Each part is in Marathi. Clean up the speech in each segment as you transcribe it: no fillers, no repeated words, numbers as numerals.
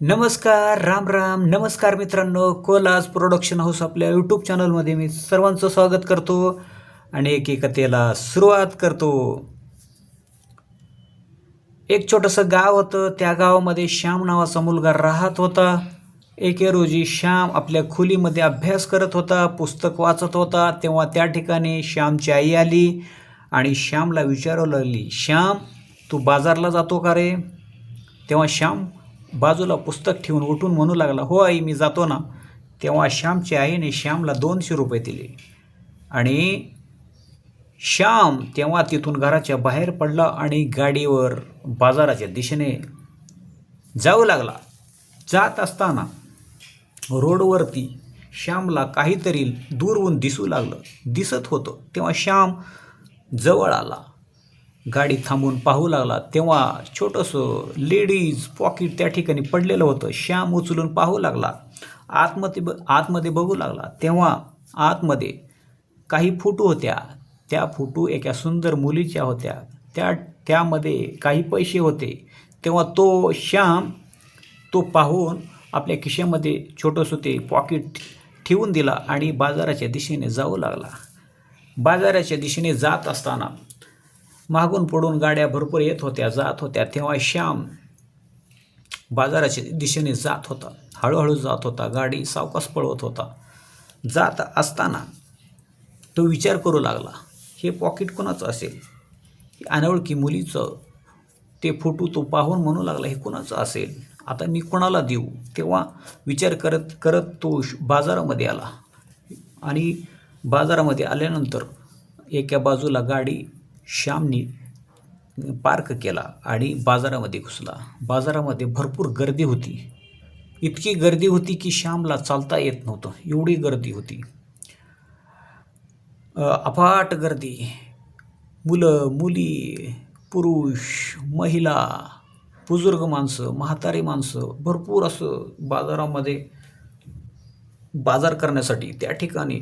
नमस्कार, राम राम, नमस्कार मित्रांनो. कोलाज प्रोडक्शन हाऊस आपल्या यूट्यूब चॅनलमध्ये मी सर्वांचं स्वागत करतो आणि एकेकतेला सुरुवात करतो. एक छोटंसं गाव होतं. त्या गावामध्ये श्याम नावाचा मुलगा राहत होता. एके रोजी श्याम आपल्या खोलीमध्ये अभ्यास करत होता, पुस्तक वाचत होता. तेव्हा त्या ठिकाणी श्यामची आई आली आणि श्यामला विचारू लागली, श्याम, तू बाजारला जातो का रे? तेव्हा श्याम बाजूला पुस्तक ठेवून उठून म्हणू लागला, हो आई, मी जातो ना. तेव्हा श्यामच्या आईने श्यामला 200 रुपये दिले आणि श्याम तेव्हा तिथून घराच्या बाहेर पडला आणि गाडीवर बाजाराच्या दिशेने जाऊ लागला. जात असताना रोडवरती श्यामला काहीतरी दूरहून दिसत होतं. तेव्हा श्याम जवळ आला, गाडी थांबून पाहू लागला. तेव्हा छोटंसं लेडीज पॉकेट त्या ठिकाणी पडलेलं होतं. श्याम उचलून पाहू लागला, आतमध्ये बघू लागला. तेव्हा आतमध्ये काही फोटो होत्या. त्या फोटो एका सुंदर मुलीच्या होत्या. त्यामध्ये काही पैसे होते. तेव्हा श्याम तो पाहून आपल्या खिशामध्ये छोटंसं ते पॉकेट ठेवून दिला आणि बाजाराच्या दिशेने जाऊ लागला. बाजाराच्या दिशेने जात असताना मागून पुढून गाड्या भरपूर येत होत्या, जात होत्या. तेव्हा श्याम बाजाराच्या दिशेने जात होता, हळूहळू जात होता. गाडी सावकाश पळवत होता. जात असताना तो विचार करू लागला, हे पॉकेट कोणाचं असेल? अनोळखी मुलीचं ते फोटो तो पाहून म्हणू लागला, हे कोणाचं असेल? आता मी कोणाला देऊ? तेव्हा विचार करत करत तो बाजारामध्ये आला आणि बाजारामध्ये आल्यानंतर एका बाजूला गाडी श्यामनी पार्क केला आणि बाजारामध्ये घुसला. बाजारामध्ये भरपूर गर्दी होती. इतकी गर्दी होती की श्यामला चालता येत नव्हतं, एवढी गर्दी होती. अफाट गर्दी. मुलं, मुली, पुरुष, महिला, बुजुर्ग माणसं, म्हातारी माणसं, भरपूर असं बाजारामध्ये बाजार करण्यासाठी त्या ठिकाणी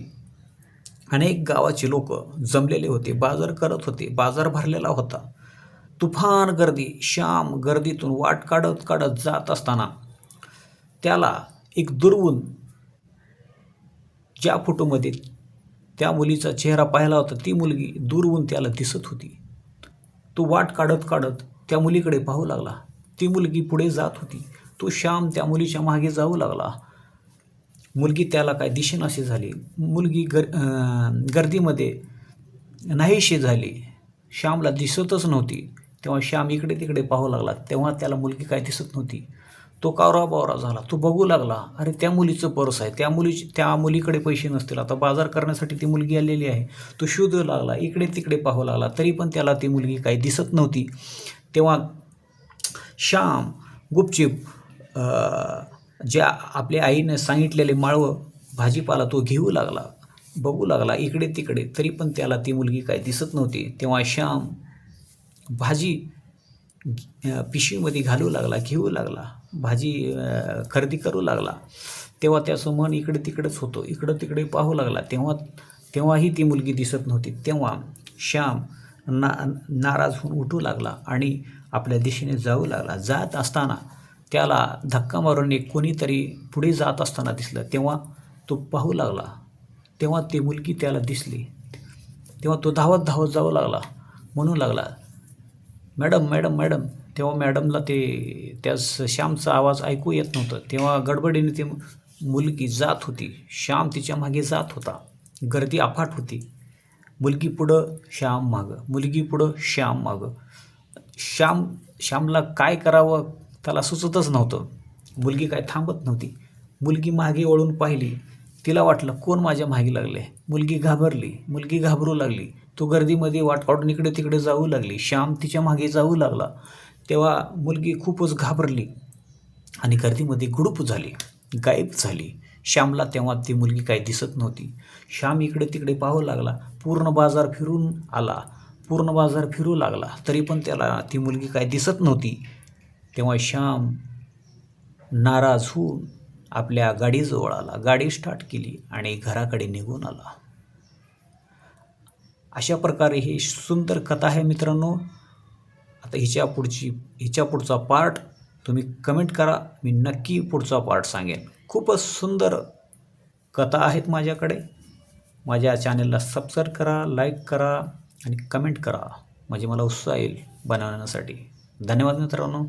अनेक गावाचे लोक जमलेले होते, बाजार करत होते. बाजार भरलेला होता. तुफान गर्दी. श्याम गर्दीतून वाट काढत काढत जात असताना त्याला एक दुर्गुण, ज्या फोटोमध्ये त्या मुलीचा चेहरा पाहिला होता, ती मुलगी दुर्गुण त्याला दिसत होती. तो वाट काढत काढत त्या मुलीकडे पाहू लागला. ती मुलगी पुढे जात होती. तो श्याम त्या मुलीच्या मागे जाऊ लागला. मुलगी त्याला काय दिसेनाशी झाली. मुलगी गर्दीमध्ये नाहीशी झाली. श्यामला दिसतच नव्हती. तेव्हा श्याम इकडे तिकडे पाहू लागला. तेव्हा त्याला मुलगी काय दिसत नव्हती. तो कावराबावरा झाला. तो बघू लागला, अरे त्या मुलीचं पर्स आहे, त्या मुलीकडे पैसे नसतील. आता बाजार करण्यासाठी ती मुलगी आलेली आहे. तो शोधू लागला, इकडे तिकडे पाहू लागला, तरी पण त्याला ती मुलगी काही दिसत नव्हती. तेव्हा श्याम गुपचूप ज्या आपल्या आईने सांगितलेले माळवं भाजीपाला तो घेऊ लागला, बघू लागला इकडे तिकडे, तरी पण त्याला ती मुलगी काही दिसत नव्हती. तेव्हा श्याम भाजी पिशवीमध्ये घालू लागला, घेऊ लागला, भाजी खरेदी करू लागला. तेव्हा त्याचं मन इकडे तिकडेच होतं. इकडं तिकडे पाहू लागला. तेव्हाही ती मुलगी दिसत नव्हती. तेव्हा श्याम नाराज होऊन उठू लागला आणि आपल्या दिशेने जाऊ लागला. जात असताना त्याला धक्का मारून एक कोणीतरी पुढे जात असताना दिसलं. तेव्हा तो पाहू लागला. तेव्हा ती मुलगी त्याला दिसली. तेव्हा तो धावत धावत जाऊ लागला, म्हणू लागला, मॅडम, मॅडम, मॅडम. तेव्हा मॅडमला त्या श्यामचा आवाज ऐकू येत नव्हतं. तेव्हा गडबडीने ती मुलगी जात होती. श्याम तिच्या मागे जात होता. गर्दी अफाट होती. मुलगी पुढं, श्याम मागं, मुलगी पुढं, श्याम मागं. श्यामला काय करावं त्याला सुचतच नव्हतं. मुलगी काय थांबत नव्हती. मुलगी मागे वळून पाहिली. तिला वाटलं, कोण माझ्या मागे लागले? मुलगी घाबरली. मुलगी घाबरू लागली. तो गर्दीमध्ये वाट काढून इकडे तिकडे जाऊ लागली. श्याम तिच्या मागे जाऊ लागला. तेव्हा मुलगी खूपच घाबरली आणि गर्दीमध्ये गुडूप झाली, गायब झाली. श्यामला तेव्हा ती मुलगी काही दिसत नव्हती. श्याम इकडे तिकडे पाहू लागला. पूर्ण बाजार फिरून आला, पूर्ण बाजार फिरू लागला, तरी पण त्याला ती मुलगी काही दिसत नव्हती. तेव्हा श्याम नाराज होऊन आपल्या गाडीजवळ आला, गाडी स्टार्ट केली आणि घराकडे निघून आला. अशा प्रकारे ही सुंदर कथा आहे मित्रांनो. आता हिच्या पुढचा पार्ट तुम्ही कमेंट करा, मी नक्की पुढचा पार्ट सांगेन. खूपच सुंदर कथा आहेत माझ्याकडे. माझ्या चॅनलला सबस्क्राईब करा, लाईक करा आणि कमेंट करा, म्हणजे मला उत्साह येईल बनवण्यासाठी. धन्यवाद मित्रांनो.